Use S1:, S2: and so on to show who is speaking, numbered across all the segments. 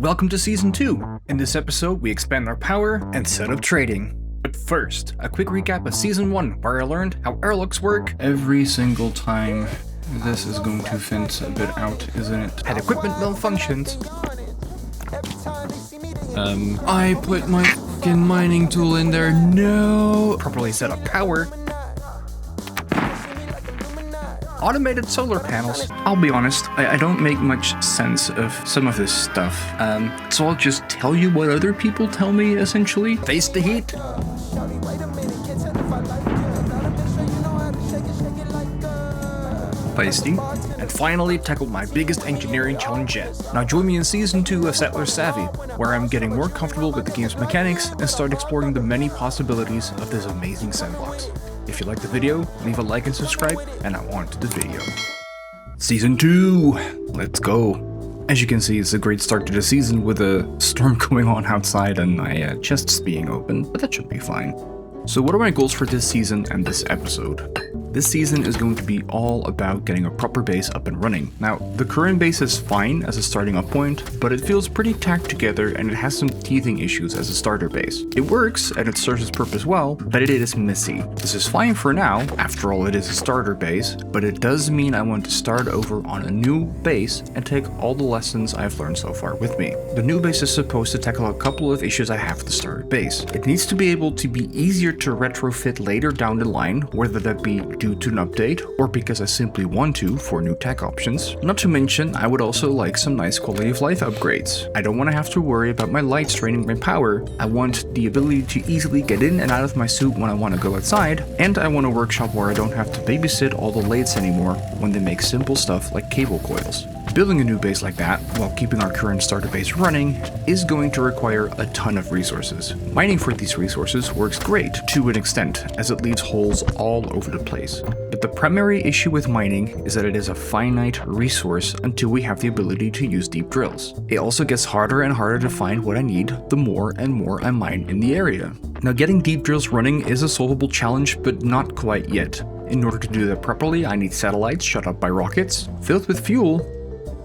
S1: welcome to Season 2. In this episode, we expand our power and set up trading. But first, a quick recap of Season 1, where I learned how airlocks work every single time. This is going to fence a bit out, isn't it? Had equipment malfunctions. I put my fucking mining tool in there, no! Properly set up power. Automated solar panels. I'll be honest, I don't make much sense of some of this stuff. So I'll just tell you what other people tell me, essentially. Face the heat. Feisty. And finally, tackled my biggest engineering challenge yet. Now join me in Season 2 of Settler Savvy, where I'm getting more comfortable with the game's mechanics and start exploring the many possibilities of this amazing sandbox. If you liked the video, leave a like and subscribe, and now on to the video. Season 2! Let's go! As you can see, it's a great start to the season with a storm going on outside and my chests being open, but that should be fine. So what are my goals for this season and this episode? This season is going to be all about getting a proper base up and running. Now, the current base is fine as a starting up point, but it feels pretty tacked together and it has some teething issues as a starter base. It works and it serves its purpose well, but it is messy. This is fine for now, after all it is a starter base, but it does mean I want to start over on a new base and take all the lessons I've learned so far with me. The new base is supposed to tackle a couple of issues I have with the starter base. It needs to be able to be easier to retrofit later down the line, whether that be due to an update or because I simply want to for new tech options. Not to mention, I would also like some nice quality of life upgrades. I don't want to have to worry about my lights draining my power. I want the ability to easily get in and out of my suit when I want to go outside, and I want a workshop where I don't have to babysit all the lathes anymore when they make simple stuff like cable coils. Building a new base like that, while keeping our current starter base running, is going to require a ton of resources. Mining for these resources works great to an extent, as it leaves holes all over the place. But the primary issue with mining is that it is a finite resource until we have the ability to use deep drills. It also gets harder and harder to find what I need the more and more I mine in the area. Now, getting deep drills running is a solvable challenge, but not quite yet. In order to do that properly, I need satellites shot up by rockets, filled with fuel,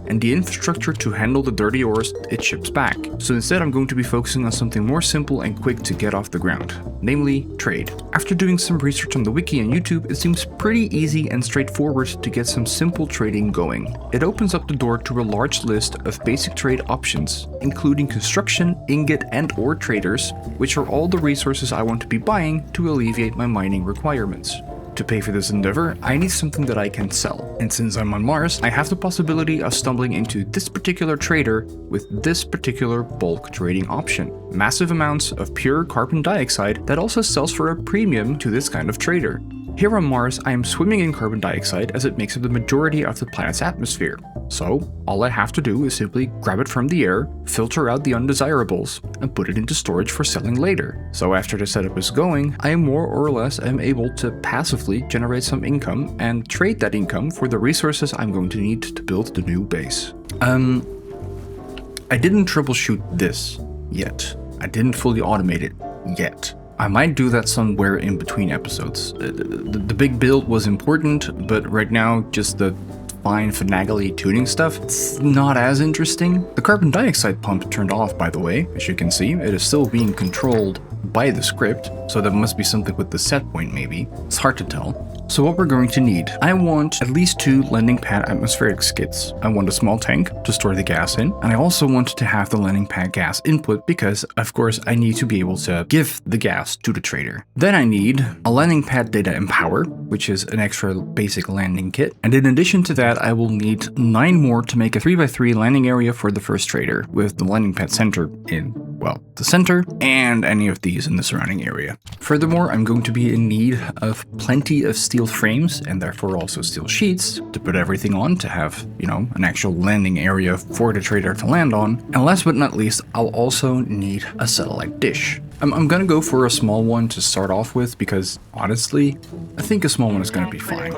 S1: and the infrastructure to handle the dirty ores it ships back. So instead I'm going to be focusing on something more simple and quick to get off the ground, namely trade. After doing some research on the wiki and YouTube, it seems pretty easy and straightforward to get some simple trading going. It opens up the door to a large list of basic trade options, including construction, ingot and ore traders, which are all the resources I want to be buying to alleviate my mining requirements. To pay for this endeavor, I need something that I can sell. And since I'm on Mars, I have the possibility of stumbling into this particular trader with this particular bulk trading option. Massive amounts of pure carbon dioxide that also sells for a premium to this kind of trader. Here on Mars, I am swimming in carbon dioxide as it makes up the majority of the planet's atmosphere. So, all I have to do is simply grab it from the air, filter out the undesirables, and put it into storage for selling later. So after the setup is going, I more or less am able to passively generate some income and trade that income for the resources I'm going to need to build the new base. I didn't troubleshoot this yet. I didn't fully automate it yet. I might do that somewhere in between episodes. The big build was important, but right now just the fine finagly tuning stuff, it's not as interesting. The carbon dioxide pump turned off, by the way. As you can see, it is still being controlled by the script, so that must be something with the set point maybe. It's hard to tell. So what we're going to need, I want at least 2 landing pad atmospheric skids. I want a small tank to store the gas in, and I also want to have the landing pad gas input because, of course, I need to be able to give the gas to the trader. Then I need a landing pad data and power, which is an extra basic landing kit. And in addition to that, I will need 9 more to make a 3x3 landing area for the first trader, with the landing pad center in, well, the center, and any of these in the surrounding area. Furthermore, I'm going to be in need of plenty of steel frames and therefore also steel sheets to put everything on to have, an actual landing area for the trader to land on. And last but not least, I'll also need a satellite dish. I'm gonna go for a small one to start off with because honestly, I think a small one is gonna be fine.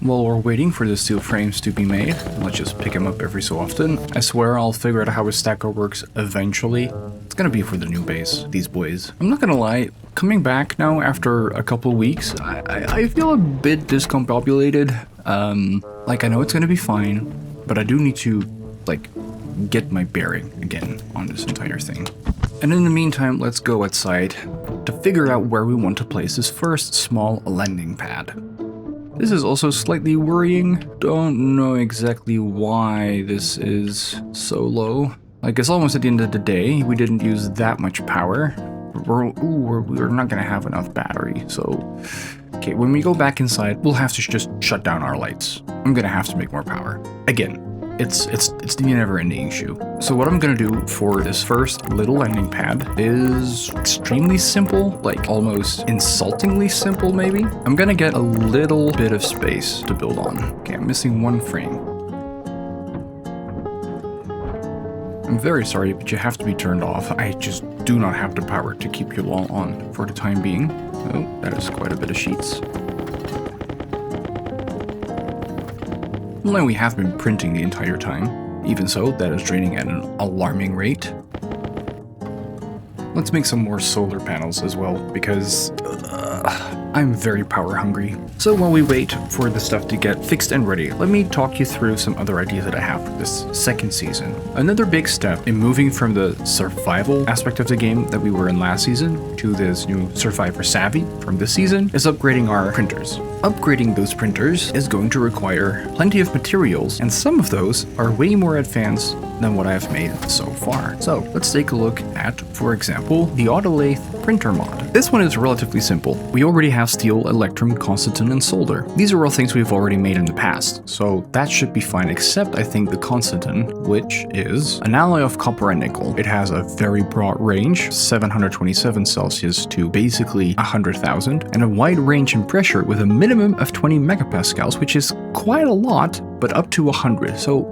S1: While we're waiting for the steel frames to be made, let's just pick them up every so often. I swear I'll figure out how a stacker works eventually. It's gonna be for the new base, these boys. I'm not gonna lie, coming back now after a couple weeks, I feel a bit discombobulated. I know it's gonna be fine, but I do need to, get my bearing again on this entire thing. And in the meantime, let's go outside to figure out where we want to place this first small landing pad. This is also slightly worrying. Don't know exactly why this is so low. Like, it's almost at the end of the day. We didn't use that much power. We're not gonna have enough battery, so... Okay, when we go back inside, we'll have to just shut down our lights. I'm gonna have to make more power. Again, it's the never-ending issue. So what I'm gonna do for this first little landing pad is extremely simple, like almost insultingly simple maybe. I'm gonna get a little bit of space to build on. Okay, I'm missing one frame. I'm very sorry, but you have to be turned off. I just do not have the power to keep you all on for the time being. Oh, that is quite a bit of sheets. Well, we have been printing the entire time. Even so, that is draining at an alarming rate. Let's make some more solar panels as well, because I'm very power hungry. So while we wait for the stuff to get fixed and ready, let me talk you through some other ideas that I have for this second season. Another big step in moving from the survival aspect of the game that we were in last season to this new Survivor Savvy from this season is upgrading our printers. Upgrading those printers is going to require plenty of materials, and some of those are way more advanced than what I've made so far. So let's take a look at, for example, the Autolathe printer mod. This one is relatively simple. We already have steel, electrum, constantan, and solder. These are all things we've already made in the past, so that should be fine, except I think the constantan, which is an alloy of copper and nickel. It has a very broad range, 727 Celsius to basically 100,000, and a wide range in pressure with a minimum of 20 megapascals, which is quite a lot, but up to 100, so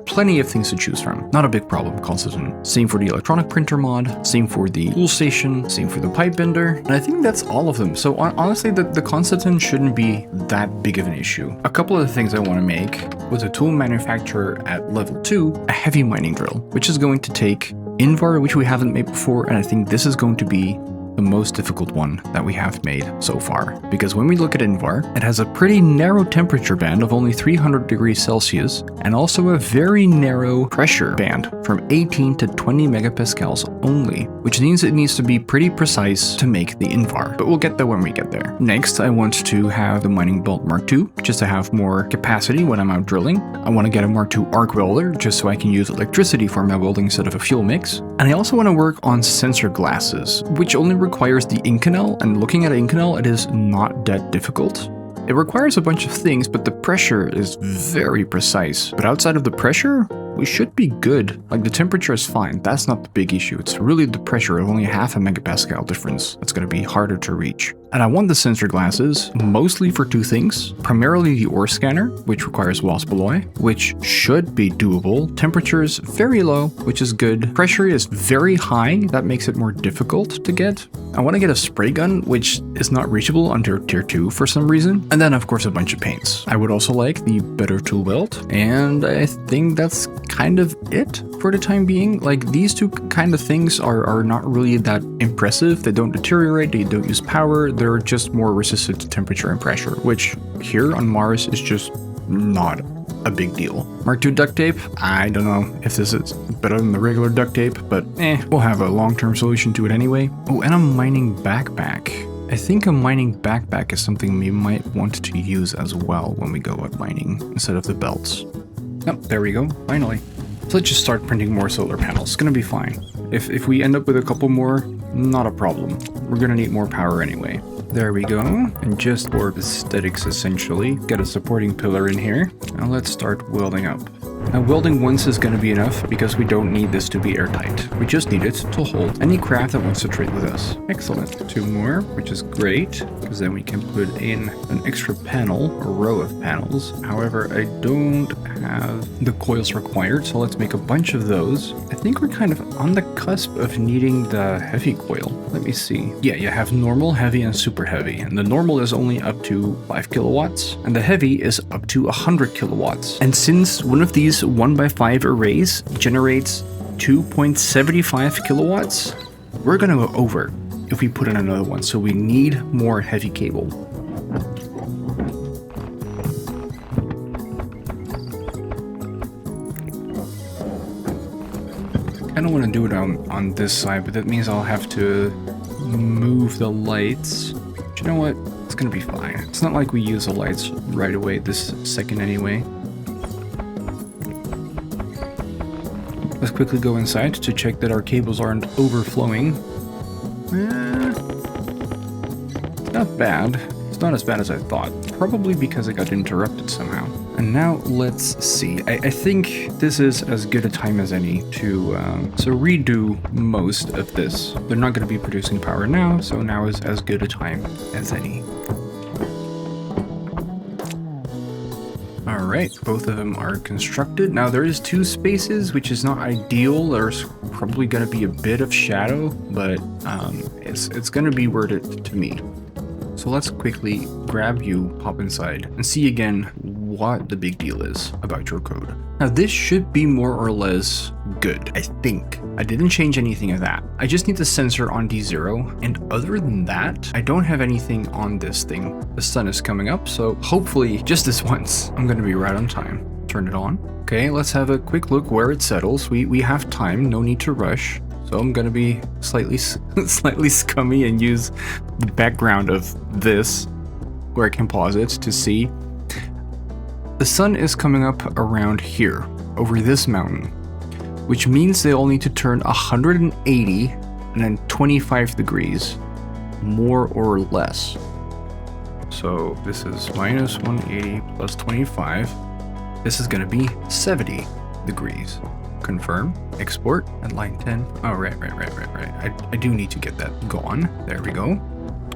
S1: plenty of things to choose from. Not a big problem, constantan. Same for the electronic printer mod, same for the tool station, same for the pipe bender, and I think that's all of them. So honestly, the constantan shouldn't be that big of an issue. A couple of the things I want to make with a tool manufacturer at level 2, a heavy mining drill, which is going to take Invar, which we haven't made before, and I think this is going to be the most difficult one that we have made so far. Because when we look at Invar, it has a pretty narrow temperature band of only 300 degrees Celsius and also a very narrow pressure band from 18 to 20 megapascals only, which means it needs to be pretty precise to make the Invar, but we'll get there when we get there. Next, I want to have the mining belt Mark II, just to have more capacity when I'm out drilling. I want to get a Mark II arc welder, just so I can use electricity for my welding instead of a fuel mix. And I also want to work on sensor glasses, which only requires the Inconel, and looking at Inconel, it is not that difficult. It requires a bunch of things, but the pressure is very precise. But outside of the pressure, we should be good. Like, the temperature is fine, that's not the big issue. It's really the pressure of only half a megapascal difference that's going to be harder to reach. And I want the sensor glasses mostly for two things. Primarily the ore scanner, which requires wasp alloy, which should be doable. Temperature is very low, which is good. Pressure is very high, that makes it more difficult to get. I want to get a spray gun, which is not reachable under tier 2 for some reason. And then of course a bunch of paints. I would also like the better tool belt, and I think that's kind of it for the time being. Like, these two kind of things are not really that impressive. They don't deteriorate, they don't use power, they're just more resistant to temperature and pressure, which here on Mars is just not a big deal. Mark II duct tape, I don't know if this is better than the regular duct tape, but we'll have a long-term solution to it anyway. Oh, and a mining backpack. I think a mining backpack is something we might want to use as well when we go out mining, instead of the belts. Oh, there we go, finally. So let's just start printing more solar panels. It's gonna be fine. If we end up with a couple more, not a problem. We're gonna need more power anyway. There we go. And just for aesthetics essentially, get a supporting pillar in here. Now let's start welding up. Now welding once is going to be enough because we don't need this to be airtight. We just need it to hold any craft that wants to trade with us. Excellent. 2 more, which is great, because then we can put in an extra panel, a row of panels. However, I don't have the coils required, so let's make a bunch of those. I think we're kind of on the cusp of needing the heavy coil. Let me see. Yeah, you have normal, heavy, and super heavy. And the normal is only up to 5 kilowatts, and the heavy is up to 100 kilowatts. And since one of these 1x5 arrays generates 2.75 kilowatts, we're gonna go over if we put in another one, so we need more heavy cable. want to do it on this side, but that means I'll have to move the lights. But you know what? It's gonna be fine. It's not like we use the lights right away this second anyway. Let's quickly go inside to check that our cables aren't overflowing. It's not bad. It's not as bad as I thought. Probably because it got interrupted somehow. And now let's see. I think this is as good a time as any to redo most of this. They're not going to be producing power now, so now is as good a time as any. Alright, both of them are constructed. Now there is 2 spaces, which is not ideal. There's probably going to be a bit of shadow, but it's going to be worth it to me. So let's quickly grab you, pop inside, and see again what the big deal is about your code. Now this should be more or less good, I think. I didn't change anything of that. I just need the sensor on D0, and other than that, I don't have anything on this thing. The sun is coming up, so hopefully just this once, I'm gonna be right on time. Turn it on. Okay, let's have a quick look where it settles. We have time, no need to rush. So I'm gonna be slightly scummy and use the background of this, where I can pause it to see. The sun is coming up around here, over this mountain, which means they all need to turn 180 and then 25 degrees, more or less. So this is minus 180 plus 25. This is gonna be 70 degrees. Confirm, export at line 10. Oh, right. I do need to get that gone. There we go.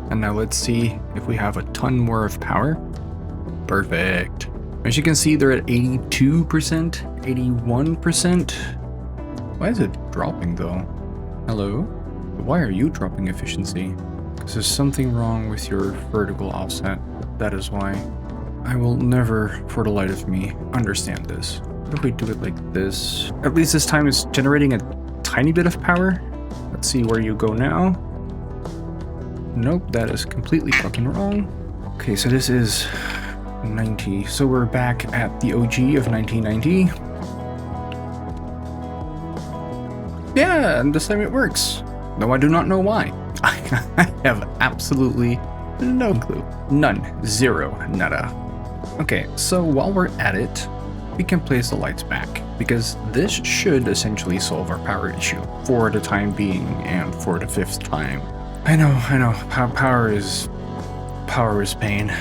S1: And now let's see if we have a ton more of power. Perfect. As you can see, they're at 82%, 81%. Why is it dropping though? Hello? Why are you dropping efficiency? Because there's something wrong with your vertical offset. That is why. I will never, for the life of me, understand this. What if we do it like this? At least this time it's generating a tiny bit of power. Let's see where you go now. Nope, that is completely fucking wrong. Okay, so this is 90. So we're back at the OG of 1990. Yeah, and this time it works. Though I do not know why. I have absolutely no clue. None. Zero. Nada. Okay, so while we're at it, we can place the lights back, because this should essentially solve our power issue for the time being and for the 5th time. I know, power is pain.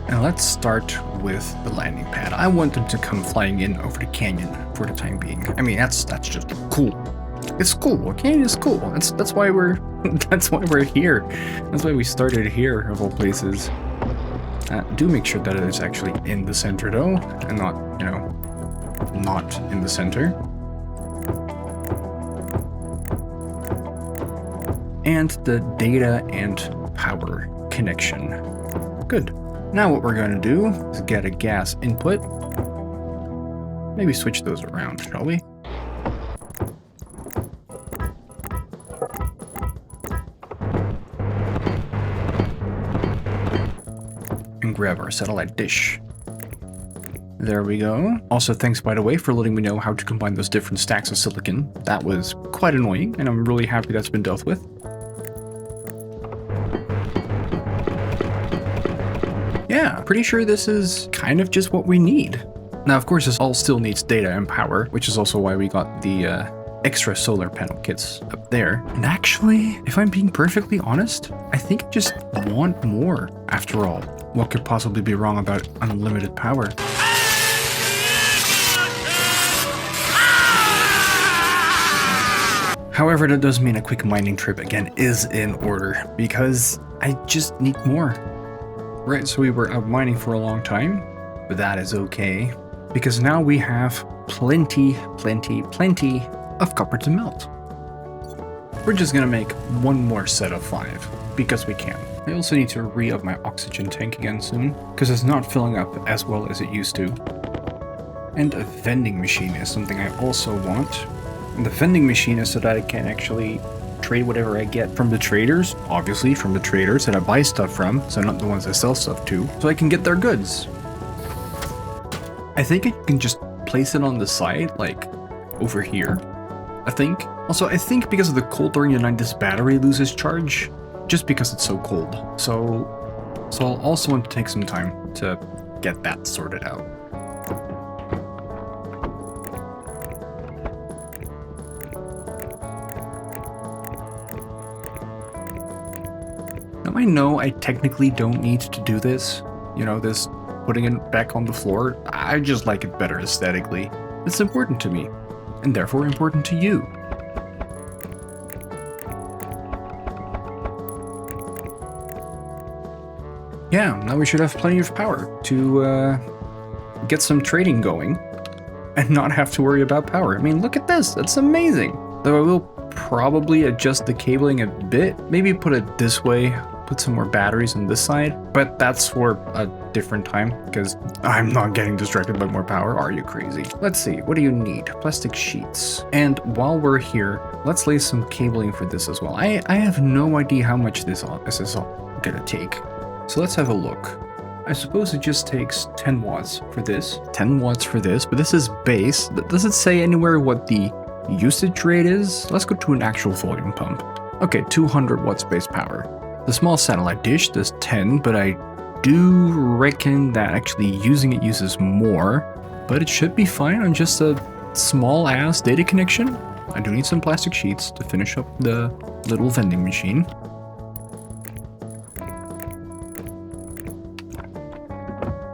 S1: And let's start with the landing pad. I want them to come flying in over the canyon for the time being. I mean, that's just cool. It's cool. A canyon is cool. That's why we're here. That's why we started here of all places. Do make sure that it is actually in the center though, and not, you know, not in the center. And the data and power connection. Good. Now what we're going to do is get a gas input. Maybe switch those around, shall we? And grab our satellite dish. There we go. Also, thanks, by the way, for letting me know how to combine those different stacks of silicon. That was quite annoying, and I'm really happy that's been dealt with. Yeah, pretty sure this is kind of just what we need. Now, of course, this all still needs data and power, which is also why we got the extra solar panel kits up there. And actually, if I'm being perfectly honest, I think I just want more, after all. What could possibly be wrong about unlimited power? However, that does mean a quick mining trip again is in order, because I just need more. Right, so we were out mining for a long time, but that is okay, because now we have plenty of copper to melt. We're just gonna make one more set of 5, because we can. I also need to re-up my oxygen tank again soon, because it's not filling up as well as it used to. And a vending machine is something I also want. And the vending machine is so that I can actually trade whatever I get from the traders, obviously from the traders that I buy stuff from, so not the ones I sell stuff to, so I can get their goods. I think I can just place it on the side, like over here. I think Also, I think because of the cold during the night, this battery loses charge, just because it's so cold. So I'll also want to take some time to get that sorted out. Now I know I technically don't need to do this, you know, this putting it back on the floor. I just like it better aesthetically. It's important to me, and therefore important to you. Yeah, now we should have plenty of power to get some trading going and not have to worry about power. I mean, look at this, that's amazing. Though I will probably adjust the cabling a bit, maybe put it this way, put some more batteries on this side, but that's for a different time because I'm not getting distracted by more power. Are you crazy? Let's see, what do you need? Plastic sheets. And while we're here, let's lay some cabling for this as well. I have no idea how much this is all gonna take. So let's have a look. I suppose it just takes 10 watts for this. 10 watts for this, but this is base. Does it say anywhere what the usage rate is? Let's go to an actual volume pump. Okay, 200 watts base power. The small satellite dish does 10, but I do reckon that actually using it uses more. But it should be fine on just a small ass data connection. I do need some plastic sheets to finish up the little vending machine.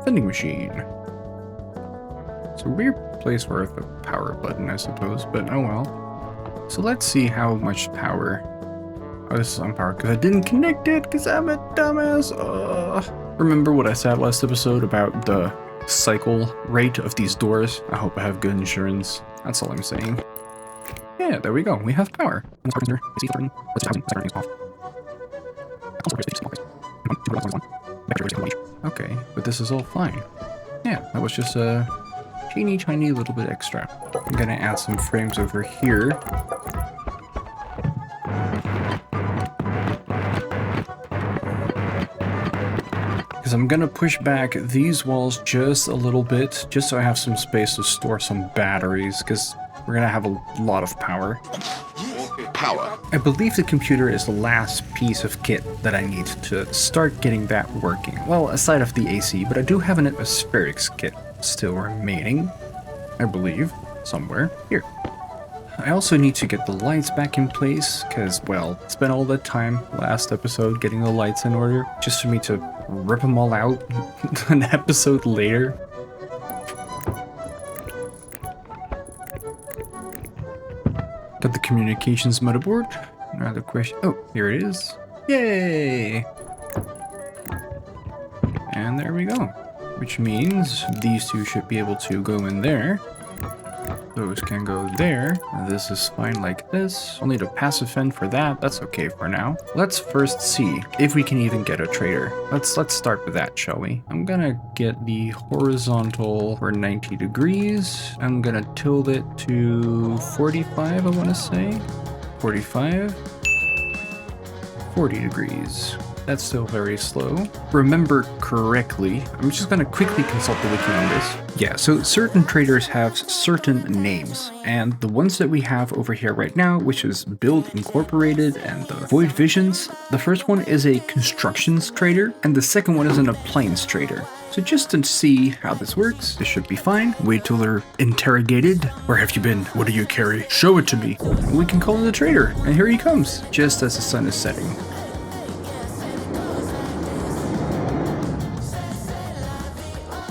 S1: Vending machine. It's a weird place for a power button, I suppose, but oh well. So let's see how much power. Oh, this is on power because I didn't connect it because I'm a dumbass. Remember what I said last episode about the cycle rate of these doors? I hope I have good insurance. That's all I'm saying. Yeah, there we go. We have power. Okay, but this is all fine. Yeah, that was just a teeny tiny little bit extra. I'm gonna add some frames over here. Because I'm gonna push back these walls just a little bit, just so I have some space to store some batteries, because we're gonna have a lot of power. Power. I believe the computer is the last piece of kit that I need to start getting that working. Well, aside of the AC, but I do have an atmospherics kit still remaining, I believe, somewhere here. I also need to get the lights back in place, because, well, spent all the time last episode getting the lights in order, just for me to rip them all out an episode later. Got the communications motherboard. Another question. Oh, here it is. Yay! And there we go. Which means these two should be able to go in there. Those can go there. This is fine like this. I'll need a passive fan for that. That's okay for now. Let's first see if we can even get a trader. Let's start with that, shall we? I'm gonna get the horizontal for 90 degrees. I'm gonna tilt it to 45, I want to say. 45. 40 degrees. That's still very slow. Remember correctly, I'm just gonna quickly consult the wiki on this. Yeah, so certain traders have certain names, and the ones that we have over here right now, which is Build Incorporated and the Void Visions, the first one is a constructions trader, and the second one is an appliance trader. So just to see how this works, this should be fine. Wait till they're interrogated. Where have you been? What do you carry? Show it to me. We can call in the trader, and here he comes, just as the sun is setting.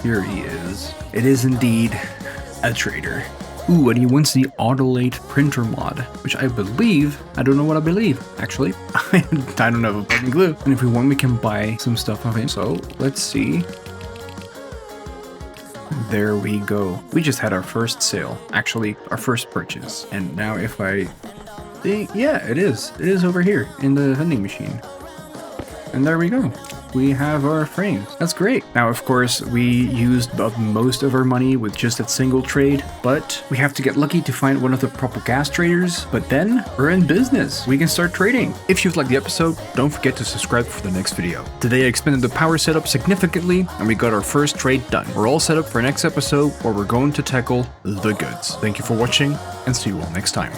S1: Here he is. It is indeed a trader. Ooh, and he wants the Autolate printer mod, which I believe, I don't know what I believe, actually. I don't have a fucking clue. And if we want, we can buy some stuff of him. So let's see. There we go. We just had our first sale, actually our first purchase. And now if I think, yeah, it is over here in the vending machine. And there we go. We have our frames. That's great. Now, of course, we used up most of our money with just that single trade, but we have to get lucky to find one of the proper gas traders. But then we're in business. We can start trading. If you've liked the episode, don't forget to subscribe for the next video. Today, I expanded the power setup significantly, and we got our first trade done. We're all set up for next episode where we're going to tackle the goods. Thank you for watching, and see you all next time.